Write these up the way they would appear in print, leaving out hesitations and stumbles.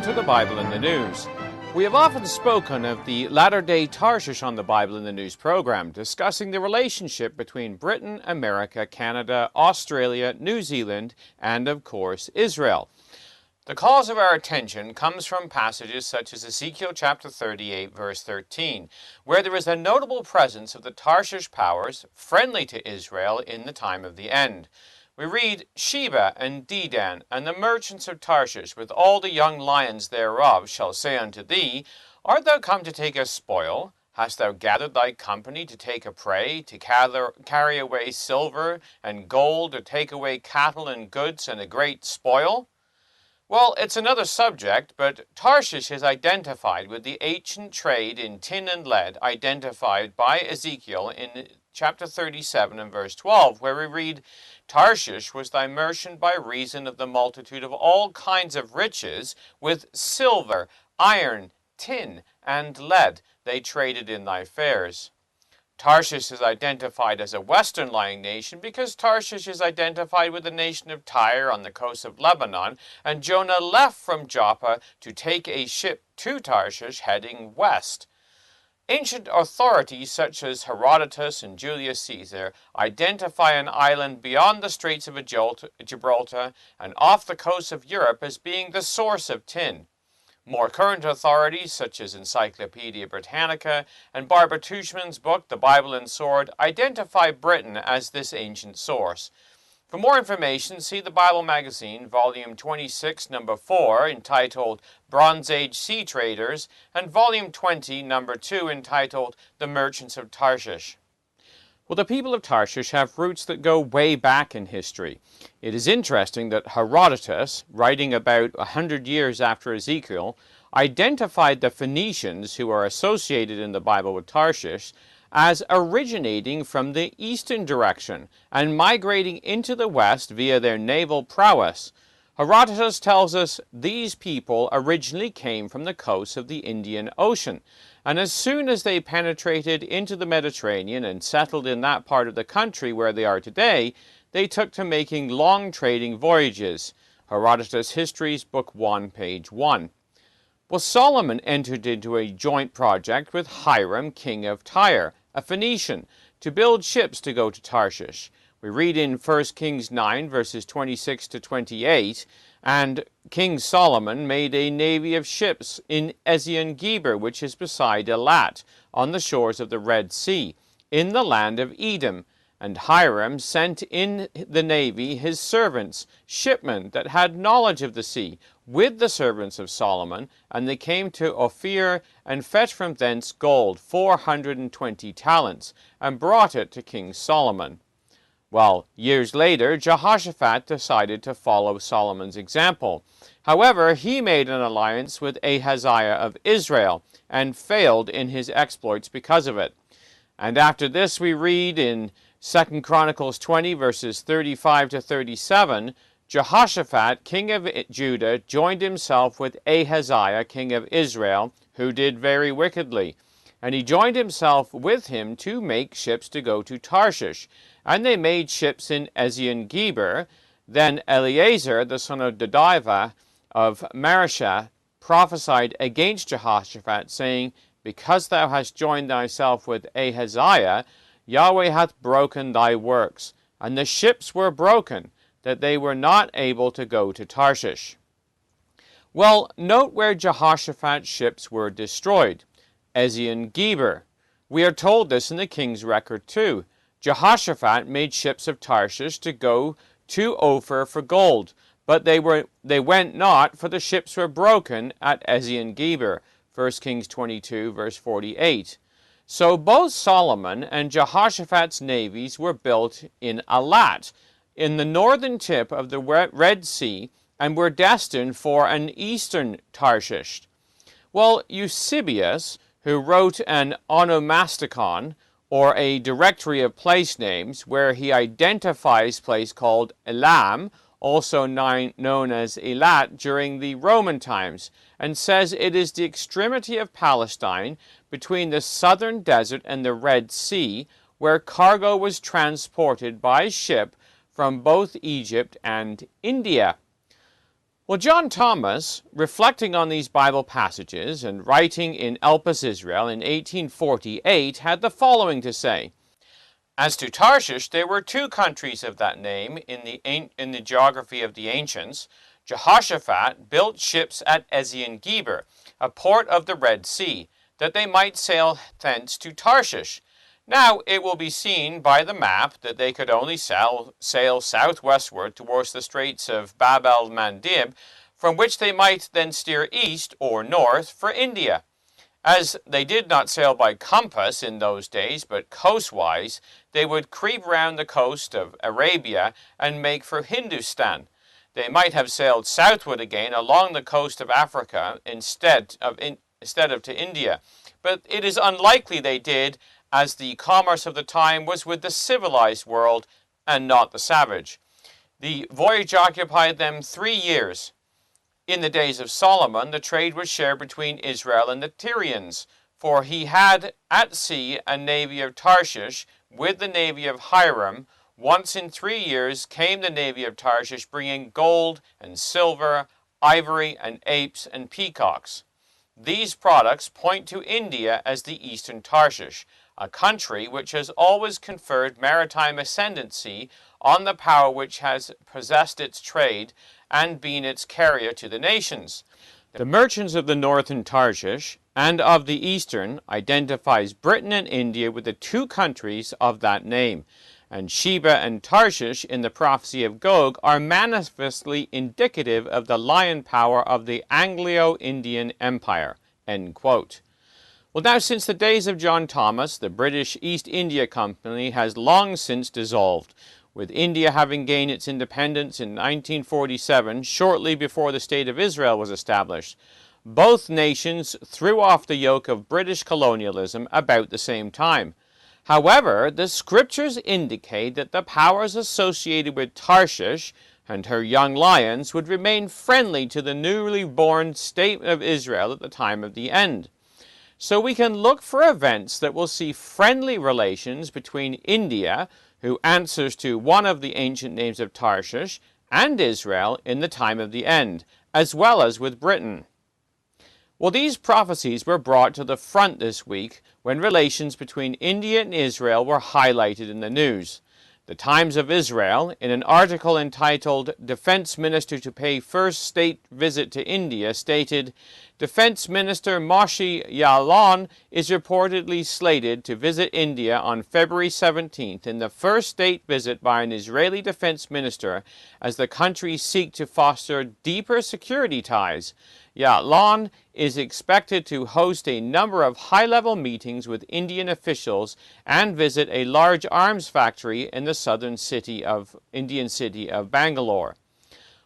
to the Bible in the News. We have often spoken of the latter-day Tarshish on the Bible in the News program, discussing the relationship between Britain, America, Canada, Australia, New Zealand, and of course Israel. The cause of our attention comes from passages such as Ezekiel chapter 38 verse 13, where there is a notable presence of the Tarshish powers friendly to Israel in the time of the end. We read, Sheba and Dedan and the merchants of Tarshish with all the young lions thereof shall say unto thee, Art thou come to take a spoil? Hast thou gathered thy company to take a prey, to carry away silver and gold, to take away cattle and goods and a great spoil? Well, it's another subject, but Tarshish is identified with the ancient trade in tin and lead identified by Ezekiel in chapter 37 and verse 12, where we read, Tarshish was thy merchant by reason of the multitude of all kinds of riches, with silver, iron, tin, and lead they traded in thy fairs. Tarshish is identified as a western-lying nation because Tarshish is identified with the nation of Tyre on the coast of Lebanon, and Jonah left from Joppa to take a ship to Tarshish heading west. Ancient authorities such as Herodotus and Julius Caesar identify an island beyond the Straits of Gibraltar and off the coast of Europe as being the source of tin. More current authorities, such as Encyclopedia Britannica and Barbara Tuchman's book, The Bible and Sword, identify Britain as this ancient source. For more information, see the Bible Magazine, Volume 26, Number 4, entitled Bronze Age Sea Traders, and Volume 20, Number 2, entitled The Merchants of Tarshish. Well, the people of Tarshish have roots that go way back in history. It is interesting that Herodotus, writing about 100 years after Ezekiel, identified the Phoenicians, who are associated in the Bible with Tarshish, as originating from the eastern direction and migrating into the west via their naval prowess. Herodotus tells us these people originally came from the coast of the Indian Ocean, and as soon as they penetrated into the Mediterranean and settled in that part of the country where they are today, they took to making long trading voyages. Herodotus Histories, Book 1, page 1. Well, Solomon entered into a joint project with Hiram, king of Tyre, a Phoenician, to build ships to go to Tarshish. We read in 1 Kings 9, verses 26 to 28, and King Solomon made a navy of ships in Ezion-Geber, which is beside Elat, on the shores of the Red Sea, in the land of Edom. And Hiram sent in the navy his servants, shipmen that had knowledge of the sea, with the servants of Solomon, and they came to Ophir, and fetched from thence gold 420 talents, and brought it to King Solomon. Well, years later, Jehoshaphat decided to follow Solomon's example. However, he made an alliance with Ahaziah of Israel, and failed in his exploits because of it. And after this we read in 2 Chronicles 20, verses 35 to 37, Jehoshaphat, king of Judah, joined himself with Ahaziah, king of Israel, who did very wickedly. And he joined himself with him to make ships to go to Tarshish. And they made ships in Ezion-Geber. Then Eleazar, the son of Dodivah of Mareshah, prophesied against Jehoshaphat, saying, Because thou hast joined thyself with Ahaziah, Yahweh hath broken thy works. And the ships were broken, that they were not able to go to Tarshish. Well, note where Jehoshaphat's ships were destroyed. Ezion-Geber. We are told this in the king's record too. Jehoshaphat made ships of Tarshish to go to Ophir for gold, but they went not, for the ships were broken at Ezion-Geber. 1 Kings 22, verse 48. So both Solomon and Jehoshaphat's navies were built in Elat, in the northern tip of the Red Sea, and were destined for an eastern Tarshish. Well, Eusebius, who wrote an onomasticon, or a directory of place names, where he identifies a place called Elam, also known as Elat, during the Roman times, and says it is the extremity of Palestine between the southern desert and the Red Sea, where cargo was transported by ship from both Egypt and India. Well, John Thomas, reflecting on these Bible passages and writing in Elpis, Israel in 1848, had the following to say. As to Tarshish, there were two countries of that name in the geography of the ancients. Jehoshaphat built ships at Ezion-Geber, a port of the Red Sea, that they might sail thence to Tarshish. Now it will be seen by the map that they could only sail southwestward towards the Straits of Bab el-Mandeb, from which they might then steer east or north for India. As they did not sail by compass in those days, but coastwise, they would creep round the coast of Arabia and make for Hindustan. They might have sailed southward again along the coast of Africa instead of to India, but it is unlikely they did, as the commerce of the time was with the civilized world and not the savage. The voyage occupied them 3 years. In the days of Solomon, the trade was shared between Israel and the Tyrians, for he had at sea a navy of Tarshish with the navy of Hiram. Once in 3 years came the navy of Tarshish, bringing gold and silver, ivory and apes and peacocks. These products point to India as the eastern Tarshish, a country which has always conferred maritime ascendancy on the power which has possessed its trade and been its carrier to the nations. The merchants of the northern Tarshish and of the eastern identifies Britain and India with the two countries of that name, and Sheba and Tarshish in the prophecy of Gog are manifestly indicative of the lion power of the Anglo-Indian Empire." End quote. Well, now, since the days of John Thomas, the British East India Company has long since dissolved, with India having gained its independence in 1947, shortly before the State of Israel was established. Both nations threw off the yoke of British colonialism about the same time. However, the scriptures indicate that the powers associated with Tarshish and her young lions would remain friendly to the newly born State of Israel at the time of the end. So we can look for events that will see friendly relations between India, who answers to one of the ancient names of Tarshish, and Israel in the time of the end, as well as with Britain. Well, these prophecies were brought to the front this week when relations between India and Israel were highlighted in the news. The Times of Israel, in an article entitled "Defense Minister to Pay First State Visit to India," stated, "Defense Minister Moshe Ya'alon is reportedly slated to visit India on February 17th in the first state visit by an Israeli defense minister as the countries seek to foster deeper security ties. Ya'alon is expected to host a number of high-level meetings with Indian officials and visit a large arms factory in the southern Indian city of Bangalore."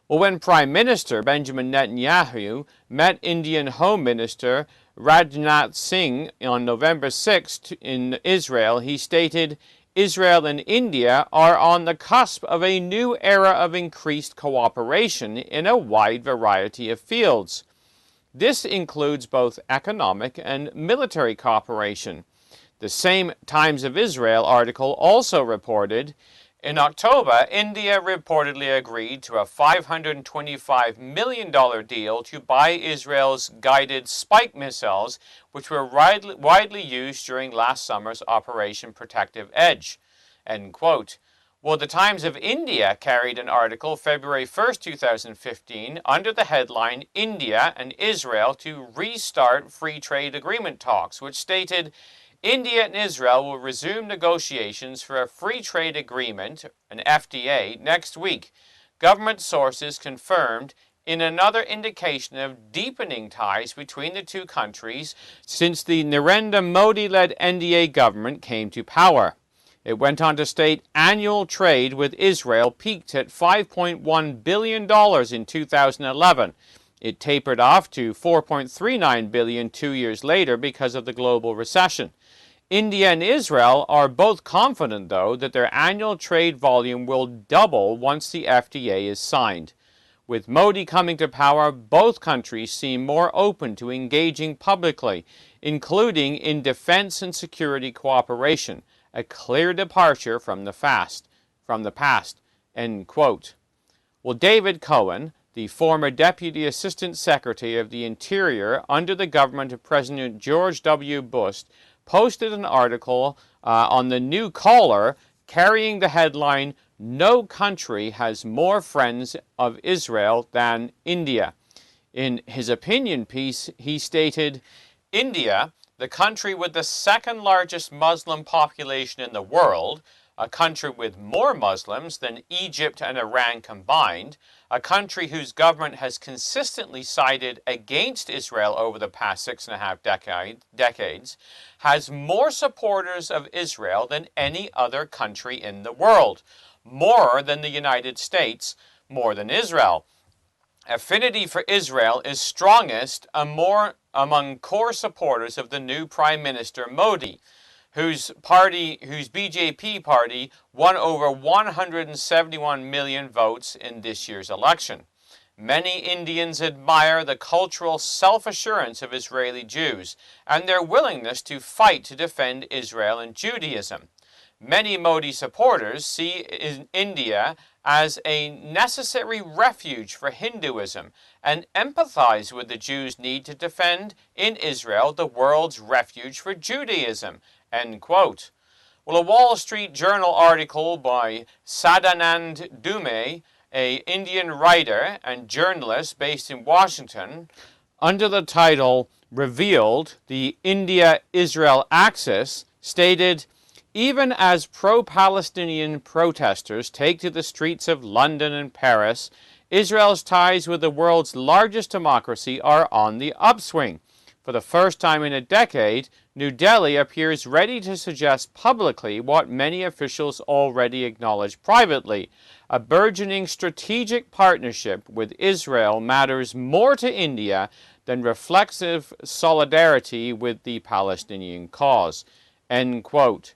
Well, when Prime Minister Benjamin Netanyahu met Indian Home Minister Rajnath Singh on November 6th in Israel, he stated, "Israel and India are on the cusp of a new era of increased cooperation in a wide variety of fields. This includes both economic and military cooperation." The same Times of Israel article also reported, in October, India reportedly agreed to a $525 million deal to buy Israel's guided Spike missiles, which were widely used during last summer's Operation Protective Edge. End quote. Well, the Times of India carried an article February 1st, 2015, under the headline, "India and Israel to Restart Free Trade Agreement Talks," which stated, "India and Israel will resume negotiations for a free trade agreement, an FTA, next week." Government sources confirmed, in another indication of deepening ties between the two countries since the Narendra Modi-led NDA government came to power. It went on to state annual trade with Israel peaked at $5.1 billion in 2011. It tapered off to $4.39 billion 2 years later because of the global recession. India and Israel are both confident, though, that their annual trade volume will double once the FTA is signed. With Modi coming to power, both countries seem more open to engaging publicly, including in defense and security cooperation, a clear departure from the past. End quote. Well, David Cohen, the former Deputy Assistant Secretary of the Interior under the government of President George W. Bush, posted an article on the New Caller carrying the headline, "No country has more friends of Israel than India." In his opinion piece, he stated, "India, the country with the second largest Muslim population in the world, a country with more Muslims than Egypt and Iran combined, a country whose government has consistently sided against Israel over the past 6.5 decades, has more supporters of Israel than any other country in the world, more than the United States, more than Israel. Affinity for Israel is strongest among core supporters of the new Prime Minister Modi, whose BJP party won over 171 million votes in this year's election. Many Indians admire the cultural self-assurance of Israeli Jews and their willingness to fight to defend Israel and Judaism. Many Modi supporters see India as a necessary refuge for Hinduism and empathize with the Jews' need to defend in Israel the world's refuge for Judaism." End quote. Well, a Wall Street Journal article by Sadanand Dume, an Indian writer and journalist based in Washington, under the title "Revealed, the India-Israel Axis," stated, "Even as pro-Palestinian protesters take to the streets of London and Paris, Israel's ties with the world's largest democracy are on the upswing. For the first time in a decade, New Delhi appears ready to suggest publicly what many officials already acknowledge privately. A burgeoning strategic partnership with Israel matters more to India than reflexive solidarity with the Palestinian cause." End quote.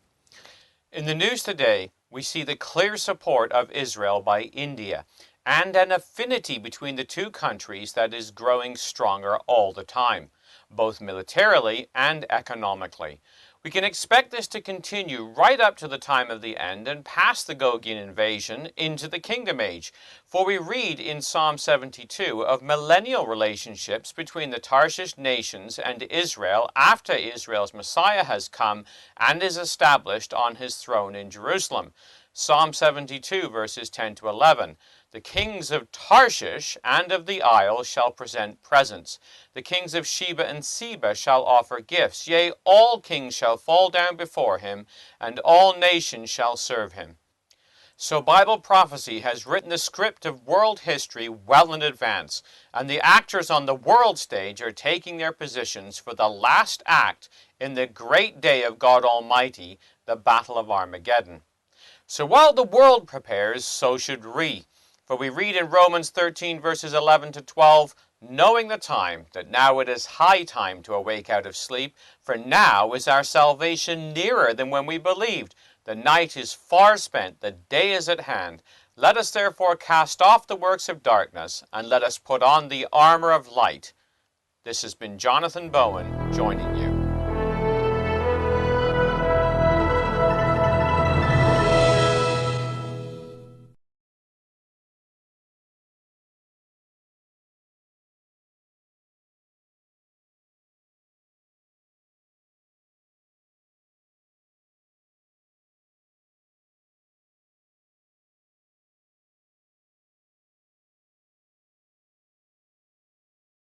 In the news today, we see the clear support of Israel by India and an affinity between the two countries that is growing stronger all the time, both militarily and economically. We can expect this to continue right up to the time of the end and past the Gogian invasion into the Kingdom Age, for we read in Psalm 72 of millennial relationships between the Tarshish nations and Israel after Israel's Messiah has come and is established on his throne in Jerusalem. Psalm 72 verses 10 to 11. "The kings of Tarshish and of the isle shall present presents. The kings of Sheba and Seba shall offer gifts. Yea, all kings shall fall down before him, and all nations shall serve him." So Bible prophecy has written the script of world history well in advance, and the actors on the world stage are taking their positions for the last act in the great day of God Almighty, the Battle of Armageddon. So while the world prepares, so should we. For we read in Romans 13 verses 11 to 12, "Knowing the time, that now it is high time to awake out of sleep, for now is our salvation nearer than when we believed. The night is far spent, the day is at hand. Let us therefore cast off the works of darkness, and let us put on the armor of light." This has been Jonathan Bowen joining you.